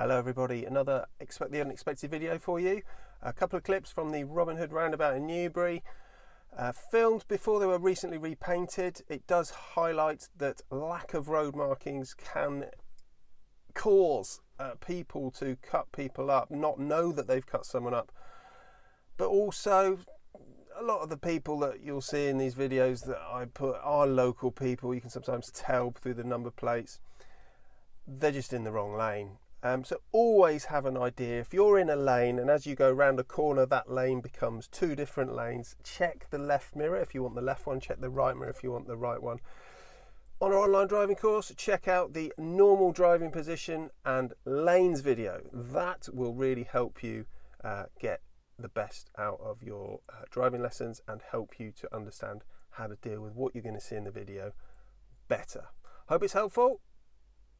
Hello everybody, another Expect the Unexpected video for you. A couple of clips from the Robinhood Roundabout in Newbury, filmed before they were recently repainted. It does highlight that lack of road markings can cause people to cut people up, not know that they've cut someone up, but also a lot of the people that you'll see in these videos that I put are local people. You can sometimes tell through the number plates. They're just in the wrong lane. So always have an idea. If you're in a lane and as you go around a corner that lane becomes two different lanes, check the left mirror if you want the left one, check the right mirror if you want the right one. On our online driving course, check out the normal driving position and lanes video. That will really help you get the best out of your driving lessons and help you to understand how to deal with what you're going to see in the video better. Hope it's helpful.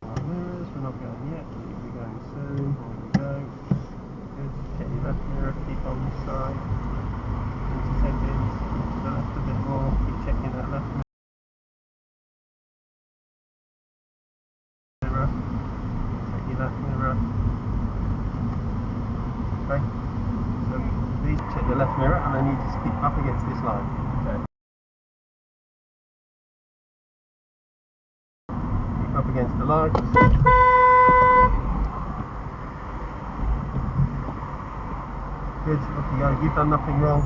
Mirrors, we're not going yet. We're going soon. Here we go. Good. Check your left mirror. Keep on this side. 20 seconds. To the left a bit more. Keep checking that left mirror. Check your left mirror. Okay. So please check your left mirror, and I need to keep up against this line. Okay. Keep up against the line. Good, off you go. You've done nothing wrong.